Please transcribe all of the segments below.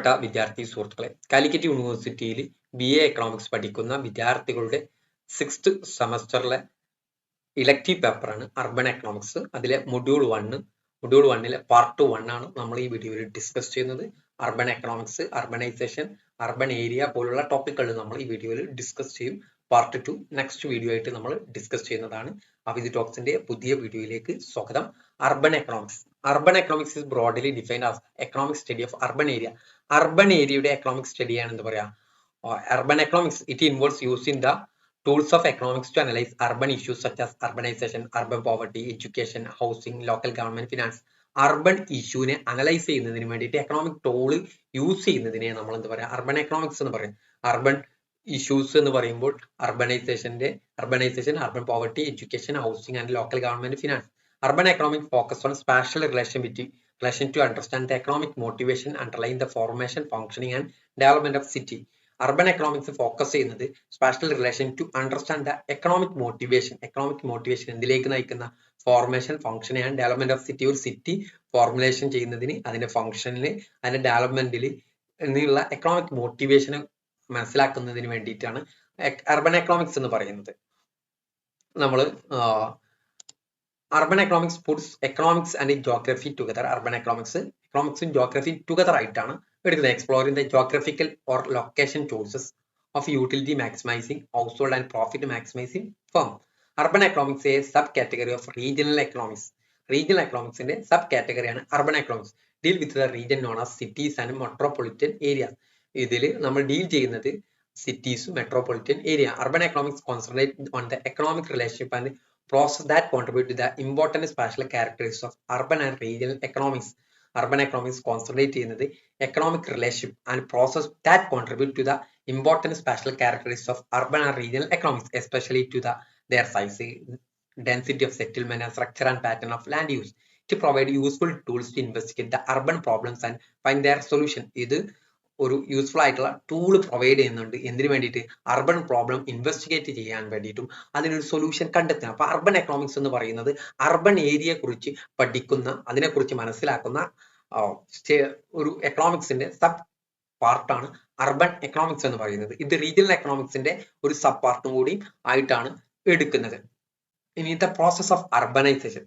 പ്രിയപ്പെട്ട വിദ്യാർത്ഥി സുഹൃത്തുക്കളെ, കാലിക്കറ്റ് യൂണിവേഴ്സിറ്റിയിൽ BA എക്കണോമിക്സ് പഠിക്കുന്ന വിദ്യാർത്ഥികളുടെ 6th സെമസ്റ്ററിലെ ഇലക്റ്റീവ് പേപ്പറാണ് അർബൻ എക്കണോമിക്സ്. അതിലെ മൊഡ്യൂൾ 1ലെ പാർട്ട് 1 ആണ് നമ്മൾ ഈ വീഡിയോയിൽ ഡിസ്കസ് ചെയ്യുന്നത്. Urban economics, urbanisation, urban area പോലുള്ള ടോപ്പിക്കുകൾ നമ്മൾ ഈ വീഡിയോയിൽ ഡിസ്കസ് ചെയ്യും. പാർട്ട് 2 നെക്സ്റ്റ് വീഡിയോ ആയിട്ട് നമ്മൾ ഡിസ്കസ് ചെയ്യുന്നതാണ്. അവിധി ടോക്സിന്റെ പുതിയ വീഡിയോയിലേക്ക് സ്വാഗതം. Urban economics. Urban economics is broadly defined as economic study of urban area. Urban area economic study ആണ് എന്താ പറയാ? Urban economics, it involves using the tools of economics to analyze urban issues such as urbanization, urban poverty, education, housing, local government, finance. Urban issue നെ analyse ചെയ്യുന്നതിന് വേണ്ടിയിട്ട് economic tool use ചെയ്യുന്നതിനെ നമ്മൾ എന്താ പറയാ? അർബൻ എക്കണോമിക്സ് എന്ന് പറയും. Urban issues എന്ന് പറയുമ്പോൾ urbanisation, urban poverty, education, housing and local government, finance. Urban economics focus on spatial relation to understand the economic motivation underlying the formation, functioning and development of city. Urban economics focus ചെയ്യുന്നത് spatial relation to understand the economic motivation എന്തിലേക്ക് നയിക്കുന്ന formation, functioning and development of city. ഒരു city formulation ചെയ്യുന്നതിന്, അതിന്റെ ഫംഗ്ഷനിൽ, അതിന്റെ ഡെവലപ്മെന്റിൽ എന്നുള്ള economic motivation മനസ്സിലാക്കുന്നതിന് വേണ്ടിയിട്ടാണ് അർബൻ എക്കണോമിക്സ് എന്ന് പറയുന്നത്. നമ്മൾ Urban economics puts economics and geography together. Urban economics and geography together ആയിട്ടാണ് എടുക്കുന്നത്. Exploring the geographical or location choices of utility maximizing, household and profit maximizing firm. Urban economics is a subcategory of regional economics. Regional economics ന്റെ subcategory ആണ് urban economics. Deal with the region known as cities and metropolitan areas. ഇതിൽ നമ്മൾ deal ചെയ്യുന്നത് cities, metropolitan area. Urban economics concentrate on the economic relationship and process that contribute to the important spatial characteristics of urban and regional economics. Urban economics concentrate ചെയ്യുന്നത് economic relationship and process that contribute to the important spatial characteristics of urban and regional economics, especially to their size, density of settlement and structure and pattern of land use, to provide useful tools to investigate the urban problems and find their solution. ഇത് ഒരു useful ആയിട്ടുള്ള tool provide ചെയ്യുന്നുണ്ട്. എന്തിനു വേണ്ടിയിട്ട്? Urban problem investigate ചെയ്യാൻ വേണ്ടിയിട്ടും അതിനൊരു solution കണ്ടെത്തുക. അപ്പൊ അർബൻ എക്കണോമിക്സ് എന്ന് പറയുന്നത് അർബൻ ഏരിയയെ കുറിച്ച് പഠിക്കുന്ന, അതിനെക്കുറിച്ച് മനസ്സിലാക്കുന്ന ഒരു എക്കണോമിക്സിന്റെ സബ് പാർട്ടാണ് അർബൻ എക്കണോമിക്സ് എന്ന് പറയുന്നത്. ഇത് റീജിയണൽ എക്കണോമിക്സിന്റെ ഒരു സബ് പാർട്ടും കൂടി ആയിട്ടാണ് എടുക്കുന്നത്. ഇനി the process of urbanisation.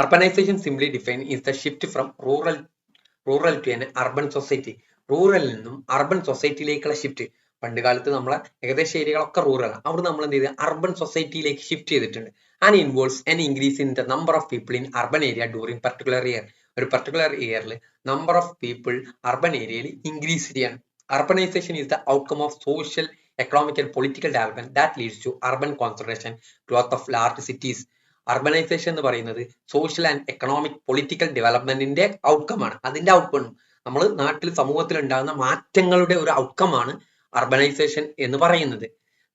Urbanization simply defined is the shift from rural to an urban society. റൂറലിൽ നിന്നും അർബൻ സൊസൈറ്റിയിലേക്കുള്ള ഷിഫ്റ്റ്. പണ്ട് കാലത്ത് നമ്മളെ ഏകദേശം ഏരിയകളൊക്കെ റൂറലാണ്. അവിടെ നമ്മൾ എന്ത് ചെയ്ത് അർബൻ സൊസൈറ്റിയിലേക്ക് ഷിഫ്റ്റ് ചെയ്തിട്ടുണ്ട്. And involves an increase in the number of people in urban area during particular year. ഒരു പർട്ടിക്കുലർ ഇയറിൽ നമ്പർ ഓഫ് പീപ്പിൾ അർബൻ ഏരിയയിൽ ഇൻക്രീസ് ചെയ്യാണ്. Urbanization is the outcome of social, economic and political development that leads to urban concentration, growth of large cities. Urbanization എന്ന് പറയുന്നത് social and economic political ഡെവലപ്മെന്റിന്റെ outcome ആണ്. അതിന്റെ outcome, നമ്മൾ നാട്ടിൽ സമൂഹത്തിൽ ഉണ്ടാകുന്ന മാറ്റങ്ങളുടെ ഒരു ഔട്ട്കം ആണ് അർബനൈസേഷൻ എന്ന് പറയുന്നത്.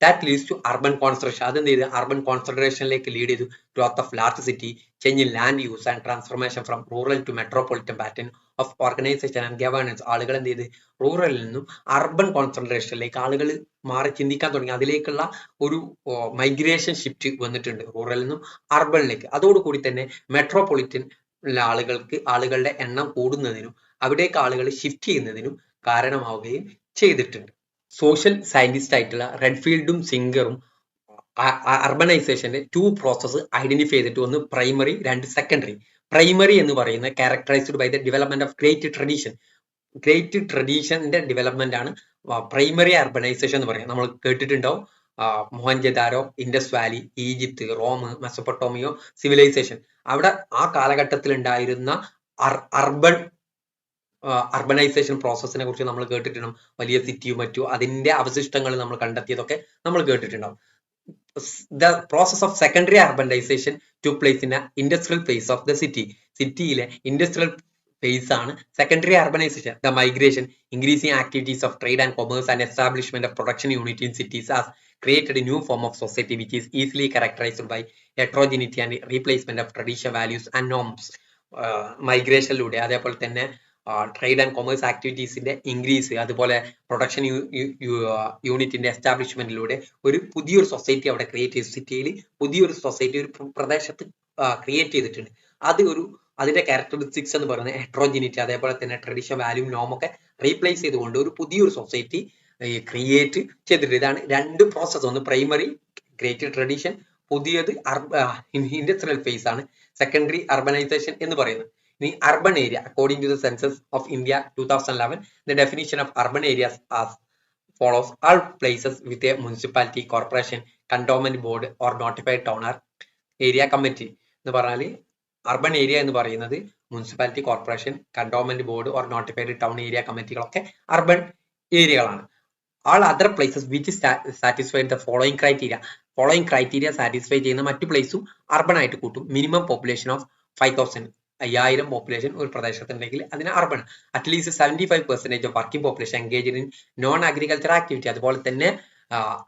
That leads to urban concentration. അതെന്ത് ചെയ്ത് അർബൻ കോൺസെൻട്രേഷനിലേക്ക് ലീഡ് ചെയ്തു. Growth of large city, change in land use and transformation from rural to metropolitan pattern of organisation and governance. ആളുകൾ എന്ത് ചെയ്ത് റൂറലിൽ നിന്നും അർബൻ കോൺസെൻട്രേഷനിലേക്ക് ആളുകൾ മാറി ചിന്തിക്കാൻ തുടങ്ങി. അതിലേക്കുള്ള ഒരു മൈഗ്രേഷൻ ഷിഫ്റ്റ് വന്നിട്ടുണ്ട് റൂറലിൽ നിന്നും അർബനിലേക്ക്. അതോടുകൂടി തന്നെ മെട്രോപൊളിറ്റൻ ആളുകളുടെ എണ്ണം കൂടുന്നതിനും അവിടേക്ക് ആളുകൾ ഷിഫ്റ്റ് ചെയ്യുന്നതിനും കാരണമാവുകയും ചെയ്തിട്ടുണ്ട്. സോഷ്യൽ സയന്റിസ്റ്റ് ആയിട്ടുള്ള റെഡ്ഫീൽഡും സിംഗറും അർബനൈസേഷന്റെ 2 പ്രോസസ് ഐഡന്റിഫൈ ചെയ്തിട്ട്, ഒന്ന് പ്രൈമറി, 2 സെക്കൻഡറി. പ്രൈമറി എന്ന് പറയുന്നത് characterized by the development of great ട്രഡീഷന്റെ ഡെവലപ്മെന്റ് ആണ് പ്രൈമറി അർബനൈസേഷൻ എന്ന് പറയുന്നത്. നമ്മൾ കേട്ടിട്ടുണ്ടാവും Mohenjodaro, Indus valley, Egypt, Rome, Mesopotamia civilization. അവിടെ ആ കാലഘട്ടത്തിൽ ഉണ്ടായിരുന്ന അർബനൈസേഷൻ പ്രോസസ്സിനെ കുറിച്ച് നമ്മൾ കേട്ടിട്ടുണ്ടാവും. വലിയ സിറ്റിയും മറ്റും അതിന്റെ അവശിഷ്ടങ്ങൾ നമ്മൾ കണ്ടെത്തിയതൊക്കെ നമ്മൾ കേട്ടിട്ടുണ്ടാവും. The process of secondary urbanization took place in the industrial phase of the city. സിറ്റിയിലെ ഇൻഡസ്ട്രിയൽ phase ആണ് secondary urbanization. The migration, increasing activities of trade and commerce and establishment of production unit in cities has created a new form of society which is easily characterized by heterogeneity and replacement of traditional values and norms. മൈഗ്രേഷനിലൂടെ, അതേപോലെ തന്നെ trade and commerce ആക്ടിവിറ്റീസിന്റെ increase, അതുപോലെ production യൂണിറ്റിന്റെ എസ്റ്റാബ്ലിഷ്മെന്റിലൂടെ ഒരു പുതിയൊരു society അവിടെ create ചെയ്തു. സിറ്റിയിൽ പുതിയൊരു സൊസൈറ്റി, ഒരു പ്രദേശത്ത് ക്രിയേറ്റ് ചെയ്തിട്ടുണ്ട്. അത് അതിന്റെ ക്യാരക്ടറിസ്റ്റിക്സ് എന്ന് പറയുന്നത് ഹെട്രോജിനിറ്റി, അതേപോലെ തന്നെ ട്രഡീഷൻ, വാല്യൂ, നോം ഒക്കെ റീപ്ലേസ് ചെയ്തുകൊണ്ട് ഒരു പുതിയൊരു സൊസൈറ്റി ക്രിയേറ്റ് ചെയ്തിട്ടുണ്ട്. ഇതാണ് രണ്ട് പ്രോസസ്സ്. ഒന്ന് പ്രൈമറി ക്രിയേറ്റഡ് ട്രഡീഷൻ, പുതിയത് ഇൻഡസ്ട്രിയൽ ഫേസ് ആണ് സെക്കൻഡറി അർബനൈസേഷൻ എന്ന് പറയുന്നത്. ഇനി urban area, according to the census of India 2011, the definition of urban areas as follows: all places with a municipality, corporation, cantonment board or notified town or area committee. എന്ന് പറഞ്ഞാൽ urban area എന്ന് പറയുന്നത് municipality, corporation, cantonment board or notified town area കമ്മിറ്റികളൊക്കെ urban ഏരിയകളാണ്. all other places which satisfied the following criteria satisfy ചെയ്യുന്ന മറ്റു പ്ലേസും urban ആയിട്ട് കൂട്ടും. മിനിമം പോപ്പുലേഷൻ ഓഫ് 5000 പോപ്പുലേഷൻ ഒരു പ്രദേശത്തുണ്ടെങ്കിൽ അതിന് urban. At least 75% of working population engaged in non agriculture activity. അതുപോലെ തന്നെ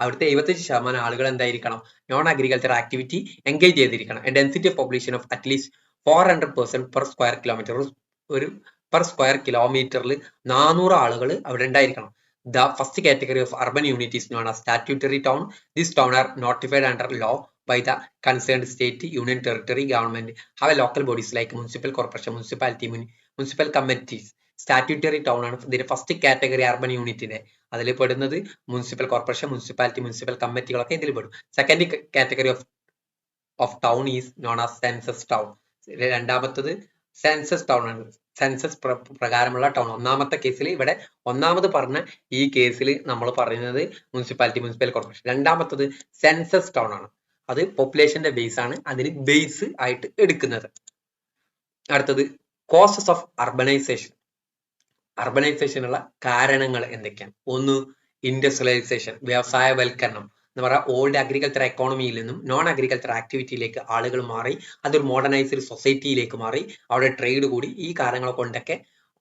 അവിടുത്തെ 75% ആളുകൾ എന്തായിരിക്കണം? നോൺ അഗ്രികൾച്ചർ ആക്ടിവിറ്റി എൻഗേജ് ചെയ്തിരിക്കണം. Density of population of at least 400% per square kilometre. ഒരു പെർ സ്ക്വയർ കിലോമീറ്ററിൽ 400 ആളുകൾ അവിടെ ഉണ്ടായിരിക്കണം. The first category of urban unit is known as statutory town. These towns are notified under law by the concerned state, union, territory government, have a local bodies like municipal corporation, municipality, municipal committees. Statutory town ആണ് ഇതിന്റെ first category urban യൂണിറ്റിന്റെ. അതിൽ പെടുന്നത് municipal corporation, municipality, municipal കമ്മിറ്റികളൊക്കെ ഇതിൽ പെടും. Second category of town is known as census town. രണ്ടാമത്തത് census town ആണ്, census പ്രകാരമുള്ള ടൗൺ. ഒന്നാമത്തെ കേസിൽ ഇവിടെ ഒന്നാമത് പറഞ്ഞ ഈ കേസിൽ നമ്മൾ പറയുന്നത് മുനിസിപ്പാലിറ്റി, മുനിസിപ്പൽ കോർപ്പറേഷൻ. രണ്ടാമത്തത് സെൻസസ് ടൗൺ ആണ്. അത് പോപ്പുലേഷന്റെ ബേസ് ആണ് അതിന് ബേസ് ആയിട്ട് എടുക്കുന്നത്. അടുത്തത് കോസസ് ഓഫ് അർബനൈസേഷൻ. അർബനൈസേഷനുള്ള കാരണങ്ങൾ എന്തൊക്കെയാണ്? ഒന്ന്, ഇൻഡസ്ട്രിയലൈസേഷൻ, വ്യവസായവൽക്കരണം എന്ന് പറയാം. ഓൾഡ് അഗ്രികൾച്ചർ എക്കോണമിയിൽ നിന്നും നോൺ അഗ്രികൾച്ചർ ആക്ടിവിറ്റിയിലേക്ക് ആളുകൾ മാറി, അതൊരു മോഡേണൈസ്ഡ് സൊസൈറ്റിയിലേക്ക് മാറി, അവിടെ ട്രേഡ് കൂടി. ഈ കാരണങ്ങൾ കൊണ്ടൊക്കെ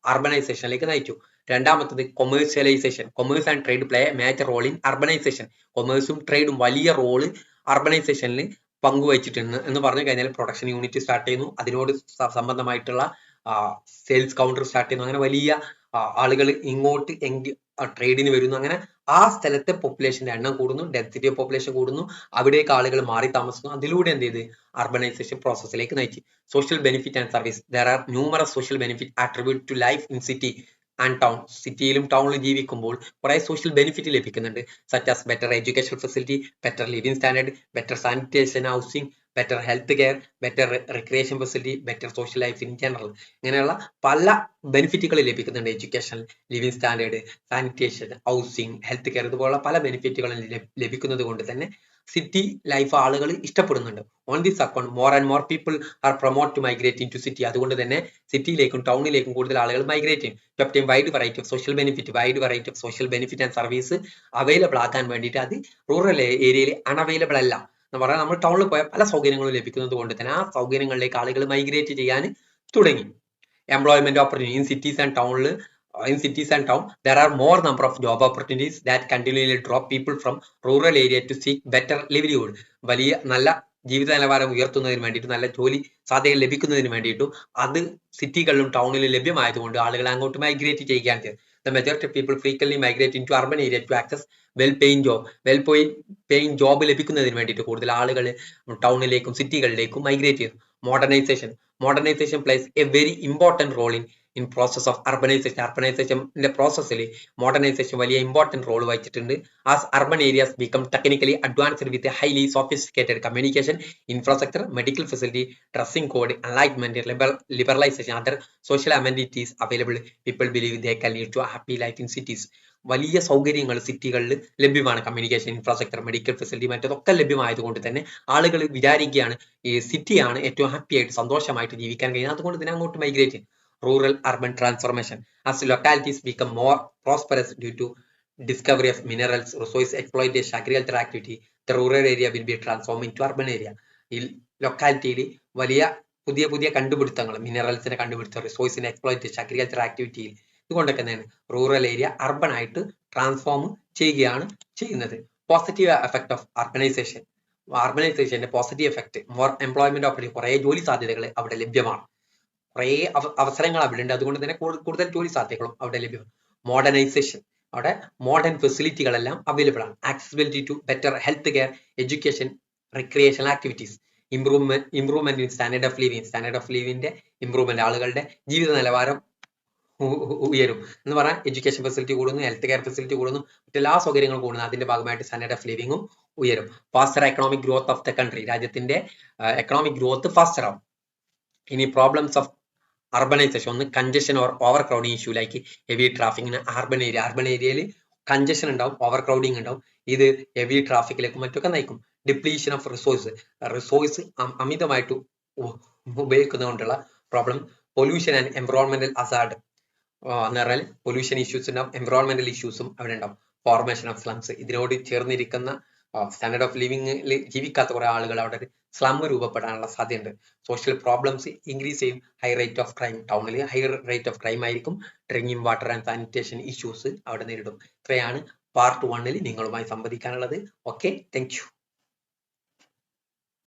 അർബനൈസേഷനിലേക്ക് നയിച്ചു. രണ്ടാമത്തത് commercialization. Commerce and trade play major role in urbanization. കൊമേഴ്സും ട്രേഡും വലിയ റോള് അർബനൈസേഷനിൽ പങ്കുവച്ചിട്ടുണ്ട് എന്ന് പറഞ്ഞു കഴിഞ്ഞാൽ പ്രൊഡക്ഷൻ യൂണിറ്റ് സ്റ്റാർട്ട് ചെയ്യുന്നു, അതിനോട് സംബന്ധമായിട്ടുള്ള സെയിൽസ് കൗണ്ടർ സ്റ്റാർട്ട് ചെയ്യുന്നു. അങ്ങനെ വലിയ ആളുകൾ ഇങ്ങോട്ട് ട്രേഡിന് വരുന്നു. അങ്ങനെ ആ സ്ഥലത്തെ പോപ്പുലേഷന്റെ എണ്ണം കൂടുന്നു, ഡെൻസിറ്റി ഓഫ് പോപ്പുലേഷൻ കൂടുന്നു, അവിടേക്ക് ആളുകൾ മാറി താമസിക്കുന്നു. അതിലൂടെ എന്ത് ചെയ്ത് അർബനൈസേഷൻ പ്രോസസ്സിലേക്ക് നയിച്ചു. Social benefit and service. There are numerous social benefit attribute to life in city and town. സിറ്റിയിലും ടൗണിലും ജീവിക്കുമ്പോൾ കുറെ സോഷ്യൽ ബെനിഫിറ്റ് ലഭിക്കുന്നുണ്ട്. Such as better education facility, better living standard, better sanitation, housing, better health care, better recreation facility, better social life in general. ഇങ്ങനെയുള്ള പല ബെനിഫിറ്റുകൾ ലഭിക്കുന്നുണ്ട്. Education, living standard, sanitation, housing, health care, ഇതുപോലുള്ള പല ബെനിഫിറ്റുകളും ലഭിക്കുന്നത് കൊണ്ട് തന്നെ സിറ്റി ലൈഫ് ആളുകൾ ഇഷ്ടപ്പെടുന്നുണ്ട്. On this account more and more people are promote to migrate in to city. അതുകൊണ്ട് തന്നെ സിറ്റിയിലേക്കും ടൗണിലേക്കും കൂടുതൽ ആളുകൾ മൈഗ്രേറ്റ് ചെയ്യും. To obtain wide variety of social benefit and service available ആക്കാൻ വേണ്ടിയിട്ട് അത് റൂറൽ ഏരിയയിൽ അൺഅവൈലബിൾ അല്ല എന്ന് പറഞ്ഞാൽ നമ്മൾ ടൗണിൽ പോയാൽ പല സൗകര്യങ്ങളും ലഭിക്കുന്നത് കൊണ്ട് തന്നെ ആ സൗകര്യങ്ങളിലേക്ക് ആളുകൾ മൈഗ്രേറ്റ് ചെയ്യാൻ തുടങ്ങി. Employment opportunity in cities and town there are more number of job opportunities that continually draw people from rural area to seek better livelihood. വലിയ നല്ല ജീവിത നിലവാരം ഉയർത്തുന്നതിന് വേണ്ടിയിട്ട്, നല്ല ജോലി സാധ്യതകൾ ലഭിക്കുന്നതിന് വേണ്ടിയിട്ടും അത് സിറ്റികളിലും ടൗണിലും ലഭ്യമായതുകൊണ്ട് ആളുകൾ അങ്ങോട്ട് മൈഗ്രേറ്റ് ചെയ്യുകയാണ് ചെയ്തത്. The majority of people frequently migrate into urban area to access well-paying job ലഭിക്കുന്നതിന് വേണ്ടിയിട്ട് കൂടുതൽ ആളുകൾ ടൗണിലേക്കും സിറ്റികളിലേക്കും മൈഗ്രേറ്റ് ചെയ്തു. Modernization plays a very important role in process of urbanization. അർബനൈസേഷന്റെ പ്രോസസ്സിൽ മോഡേണൈസേഷൻ വലിയ ഇമ്പോർട്ടന്റ് റോൾ വഹിച്ചിട്ടുണ്ട്. As urban areas become technically advanced with highly sophisticated communication infrastructure, medical facility, dressing code, enlightenment, liberalization, other social amenities available, people believe they can lead to a happy life in cities. വലിയ സൗകര്യങ്ങൾ സിറ്റികളിൽ ലഭ്യമാണ്. Communication, infrastructure, medical facility, മറ്റതൊക്കെ ലഭ്യമായതുകൊണ്ട് തന്നെ ആളുകൾ വിചാരിക്കുകയാണ് ഈ സിറ്റിയാണ് ഏറ്റവും ഹാപ്പി ആയിട്ട് സന്തോഷമായിട്ട് ജീവിക്കാൻ കഴിയുന്നത്. അതുകൊണ്ട് തന്നെ അങ്ങോട്ട് മൈഗ്രേറ്റ് ചെയ്യും. Rural-urban transformation. As localities become more prosperous due to discovery of minerals, resource exploitation, agricultural activity, the rural area will be transformed into urban area. ഈ ലൊക്കാലിറ്റിയിൽ വലിയ പുതിയ കണ്ടുപിടുത്തങ്ങൾ, മിനറൽസിനെ കണ്ടുപിടുത്തം, റിസോഴ്സിനെ എക്സ്പ്ലോയിറ്റേഷൻ, അഗ്രികൾച്ചർ ആക്ടിവിറ്റിയിൽ ഇതുകൊണ്ടൊക്കെ തന്നെയാണ് റൂറൽ ഏരിയ അർബൻ ആയിട്ട് ട്രാൻസ്ഫോം ചെയ്യുകയാണ് ചെയ്യുന്നത്. പോസിറ്റീവ് എഫക്ട് ഓഫ് അർബനൈസേഷന്റെ positive effect, more employment opportunity, കുറെ ജോലി സാധ്യതകൾ അവിടെ ലഭ്യമാണ്, കുറേ അവസരങ്ങൾ അവിടെ ഉണ്ട്. അതുകൊണ്ട് തന്നെ കൂടുതൽ ജോലി സാധ്യതകളും അവിടെ ലഭ്യമാണ്. മോഡേണൈസേഷൻ, അവിടെ മോഡേൺ ഫെസിലിറ്റികളെല്ലാം അവൈലബിൾ ആണ്. Accessibility to better health care, education, recreation activities, improvement in standard of ലിവിന്റെ ഇംപ്രൂവ്മെന്റ്, ആളുകളുടെ ജീവിത നിലവാരം ഉയരും എന്ന് പറഞ്ഞാൽ എഡ്യൂക്കേഷൻ ഫെസിലിറ്റി കൂടുന്നു, ഹെൽത്ത് കെയർ ഫെസിലിറ്റി കൂടുന്നു, മറ്റെല്ലാ സൗകര്യങ്ങളും കൂടുന്നു. അതിന്റെ ഭാഗമായിട്ട് സ്റ്റാൻഡേർഡ് ഓഫ് ലിവിംഗും ഉയരും. Faster economic growth of the country, രാജ്യത്തിന്റെ എക്കണോമിക് ഗ്രോത്ത് ഫാസ്റ്റർ ആവും. ഇനി പ്രോബ്ലംസ് ഓഫ് അർബനൈസേഷൻ, ഒന്ന് congestion or overcrowding issue like heavy traffic urban ഏരിയയിൽ കൺജഷൻ ഉണ്ടാവും, ഓവർ ക്രൗഡിങ് ഉണ്ടാവും. ഇത് ഹെവി ട്രാഫിക്കിലേക്കും മറ്റൊക്കെ നയിക്കും. ഡിപ്ലീഷൻ ഓഫ് റിസോഴ്സ് അമിതമായിട്ട് ഉപയോഗിക്കുന്നതുകൊണ്ടുള്ള problem. Pollution and environmental hazard എന്ന് പറഞ്ഞാൽ പൊല്യൂഷൻ ഇഷ്യൂസ് ഉണ്ടാവും, എൻവറോൺമെന്റൽ ഇഷ്യൂസും അവിടെ ഉണ്ടാവും. ഫോർമേഷൻ ഓഫ് സ്ലംസ്, ഇതിനോട് ചേർന്നിരിക്കുന്ന സ്റ്റാൻഡേർഡ് ഓഫ് ലിവിംഗിൽ ജീവിക്കാത്ത കുറെ ആളുകൾ അവിടെ ഒരു സ്ലം രൂപപ്പെടാനുള്ള സാധ്യതയുണ്ട്. സോഷ്യൽ പ്രോബ്ലംസ് ഇൻക്രീസ് ചെയ്യും. ഹൈ റേറ്റ് ഓഫ് ക്രൈം, ടൗണിൽ ഹൈ റേറ്റ് ഓഫ് ക്രൈം ആയിരിക്കും. Drinking water and sanitation issues അവിടെ നേരിടും. ഇത്രയാണ് പാർട്ട് 1 നിങ്ങളുമായി സംവദിക്കാനുള്ളത്. Okay, thank you.